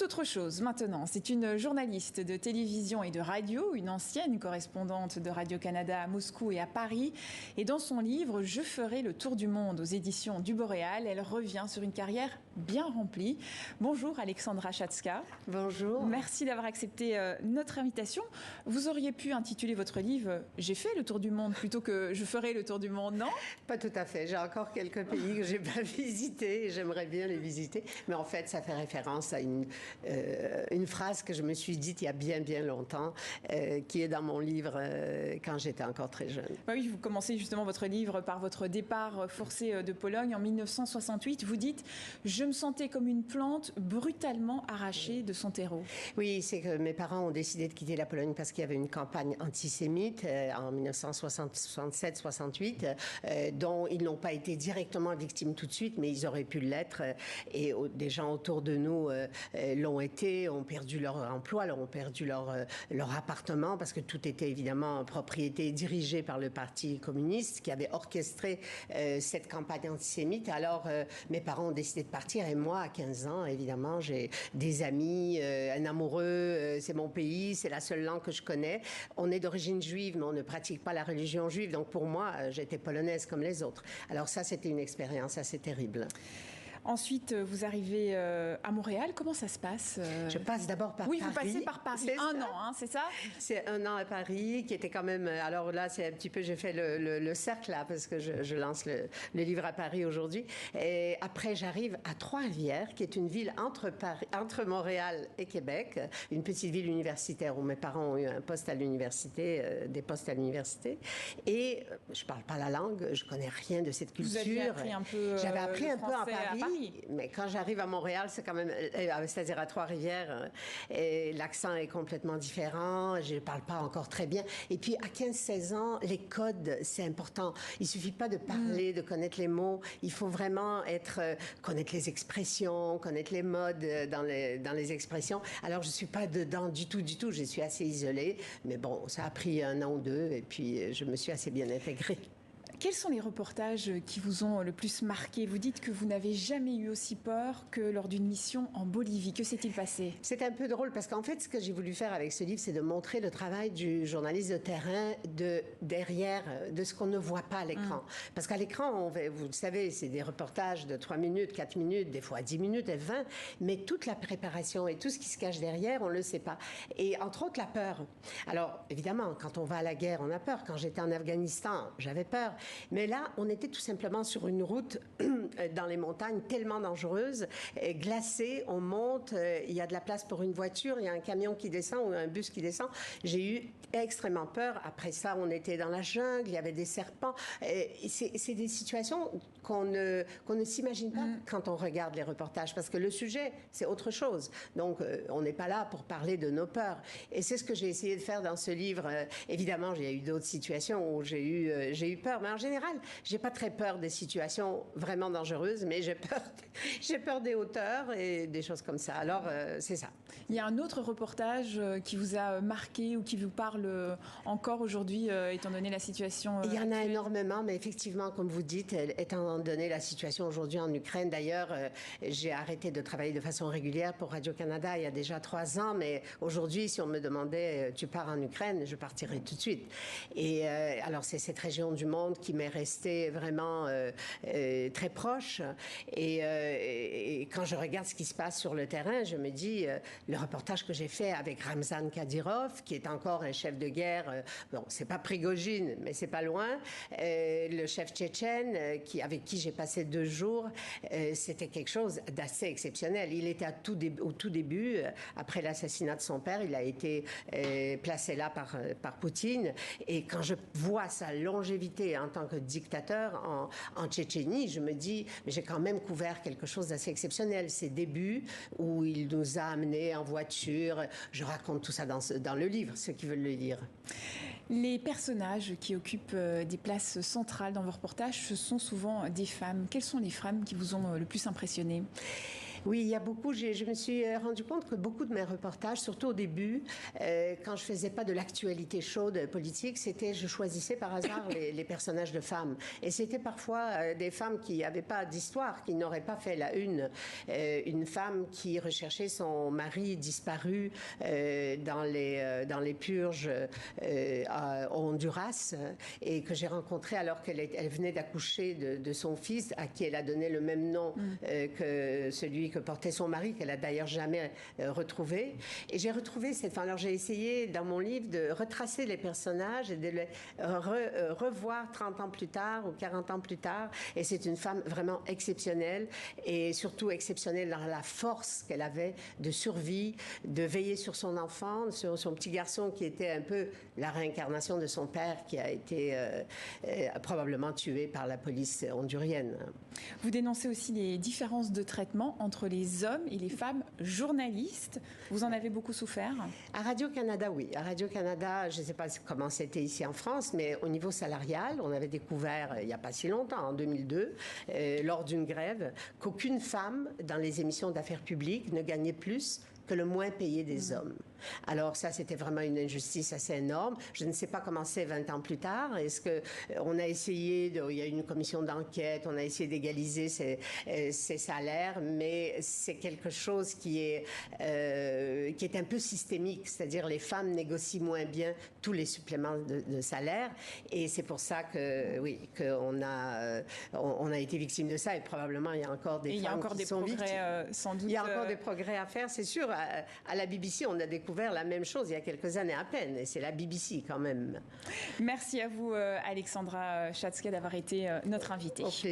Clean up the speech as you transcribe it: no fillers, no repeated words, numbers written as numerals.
autre chose maintenant. C'est une journaliste de télévision et de radio, une ancienne correspondante de Radio-Canada à Moscou et à Paris. Et dans son livre « Je ferai le tour du monde » aux éditions du Boréal, elle revient sur une carrière bien remplie. Bonjour Alexandra Chatska. Bonjour. Merci d'avoir accepté notre invitation. Vous auriez pu intituler votre livre « J'ai fait le tour du monde » plutôt que « Je ferai le tour du monde », non? Pas tout à fait. J'ai encore quelques pays que j'ai pas visités et j'aimerais bien les visiter. Mais en fait, ça fait référence à une phrase que je me suis dite il y a bien longtemps, qui est dans mon livre quand j'étais encore très jeune. Bah oui, vous commencez justement votre livre par votre départ forcé de Pologne en 1968. Vous dites « Je me sentais comme une plante brutalement arrachée de son terreau ». Oui, c'est que mes parents ont décidé de quitter la Pologne parce qu'il y avait une campagne antisémite en 1967-68, dont ils n'ont pas été directement victimes tout de suite, mais ils auraient pu l'être. Et des gens autour de nous l'ont été, ont perdu leur emploi, ont perdu leur appartement, parce que tout était évidemment en propriété dirigée par le Parti communiste qui avait orchestré cette campagne antisémite. Alors, mes parents ont décidé de partir et moi, à 15 ans, évidemment, j'ai des amis, un amoureux, c'est mon pays, c'est la seule langue que je connais. On est d'origine juive, mais on ne pratique pas la religion juive. Donc, pour moi, j'étais polonaise comme les autres. Alors ça, c'était une expérience assez terrible. Ensuite, vous arrivez à Montréal. Comment ça se passe Je passe d'abord par Paris. Oui, vous passez par Paris. Un an, hein, c'est ça? C'est un an à Paris, qui était quand même... Alors là, c'est un petit peu... J'ai fait le cercle, là, parce que je lance le livre à Paris aujourd'hui. Et après, j'arrive à Trois-Rivières, qui est une ville entre Montréal et Québec, une petite ville universitaire où mes parents ont eu un poste à l'université, des postes à l'université. Et je parle pas la langue, je connais rien de cette culture. Vous avez appris un peu J'avais appris un peu à Paris. Mais quand j'arrive à Montréal, c'est quand même, c'est-à-dire à Trois-Rivières, l'accent est complètement différent, je ne parle pas encore très bien. Et puis, à 15-16 ans, les codes, c'est important. Il suffit pas de parler, de connaître les mots. Il faut vraiment connaître les expressions, connaître les modes dans les expressions. Alors, je suis pas dedans du tout. Je suis assez isolée. Mais bon, ça a pris un an ou deux et puis je me suis assez bien intégrée. Quels sont les reportages qui vous ont le plus marqué? Vous dites que vous n'avez jamais eu aussi peur que lors d'une mission en Bolivie. Que s'est-il passé? C'est un peu drôle parce qu'en fait, ce que j'ai voulu faire avec ce livre, c'est de montrer le travail du journaliste de terrain derrière de ce qu'on ne voit pas à l'écran. Parce qu'à l'écran, vous le savez, c'est des reportages de 3 minutes, 4 minutes, des fois 10 minutes et 20, mais toute la préparation et tout ce qui se cache derrière, on ne le sait pas. Et entre autres, la peur. Alors, évidemment, quand on va à la guerre, on a peur. Quand j'étais en Afghanistan, j'avais peur. Mais là, on était tout simplement sur une route dans les montagnes tellement dangereuse, glacée, on monte, il y a de la place pour une voiture, il y a un camion qui descend ou un bus qui descend. J'ai eu extrêmement peur. Après ça, on était dans la jungle, il y avait des serpents. C'est des situations qu'on ne s'imagine pas quand on regarde les reportages, parce que le sujet, c'est autre chose. Donc, on n'est pas là pour parler de nos peurs. Et c'est ce que j'ai essayé de faire dans ce livre. Évidemment, il y a eu d'autres situations où j'ai eu peur. Mais en général, j'ai pas très peur des situations vraiment dangereuses, mais j'ai peur des hauteurs et des choses comme ça. Alors, c'est ça. Il y a un autre reportage qui vous a marqué ou qui vous parle encore aujourd'hui, étant donné la situation Il y en a actuelle? énormément, mais effectivement, comme vous dites, étant donné la situation aujourd'hui en Ukraine, d'ailleurs, j'ai arrêté de travailler de façon régulière pour Radio-Canada il y a déjà 3 ans, mais aujourd'hui, si on me demandait, tu pars en Ukraine, je partirais tout de suite. Et alors, c'est cette région du monde qui m'est restée vraiment très proche. Et quand je regarde ce qui se passe sur le terrain, je me dis, le reportage que j'ai fait avec Ramzan Kadyrov, qui est encore un chef de guerre, bon, c'est pas Prigojine, mais c'est pas loin, le chef tchétchène, avec qui j'ai passé 2 jours, c'était quelque chose d'assez exceptionnel. Il était au tout début, après l'assassinat de son père, il a été placé là par Poutine. Et quand je vois sa longévité en tant que dictateur en Tchétchénie, je me dis, mais j'ai quand même couvert quelque chose d'assez exceptionnel. Ses débuts, où il nous a amenés en voiture, je raconte tout ça dans le livre, ceux qui veulent le lire. Les personnages qui occupent des places centrales dans vos reportages, ce sont souvent des femmes. Quelles sont les femmes qui vous ont le plus impressionné? Oui, il y a beaucoup. Je me suis rendu compte que beaucoup de mes reportages, surtout au début, quand je faisais pas de l'actualité chaude politique, je choisissais par hasard les personnages de femmes. Et c'était parfois des femmes qui n'avaient pas d'histoire, qui n'auraient pas fait la une. Une femme qui recherchait son mari disparu dans les purges au Honduras et que j'ai rencontré alors qu'elle venait d'accoucher de son fils, à qui elle a donné le même nom que celui que portait son mari, qu'elle a d'ailleurs jamais retrouvé. Et j'ai retrouvé cette femme. Alors j'ai essayé dans mon livre de retracer les personnages et de les revoir 30 ans plus tard ou 40 ans plus tard. Et c'est une femme vraiment exceptionnelle et surtout exceptionnelle dans la force qu'elle avait de survie, de veiller sur son enfant, sur son petit garçon qui était un peu la réincarnation de son père qui a été probablement tué par la police hondurienne. Vous dénoncez aussi les différences de traitement entre les hommes et les femmes journalistes. Vous en avez beaucoup souffert? À Radio-Canada, oui. À Radio-Canada, je ne sais pas comment c'était ici en France, mais au niveau salarial, on avait découvert il n'y a pas si longtemps, en 2002, lors d'une grève, qu'aucune femme dans les émissions d'affaires publiques ne gagnait plus que le moins payé des hommes. Alors ça, c'était vraiment une injustice assez énorme. Je ne sais pas comment c'est 20 ans plus tard. Est-ce qu'on a essayé, il y a eu une commission d'enquête, on a essayé d'égaliser ces salaires, mais c'est quelque chose qui est un peu systémique, c'est-à-dire les femmes négocient moins bien tous les suppléments de salaire, et c'est pour ça que, oui, qu'on a été victime de ça, et probablement il y a encore des femmes qui sont victimes. Sans doute. Il y a encore des progrès à faire, c'est sûr. À la BBC, on a découvert la même chose il y a quelques années à peine, et c'est la BBC quand même. Merci à vous, Alexandra Schatzky, d'avoir été notre invitée. Au plaisir.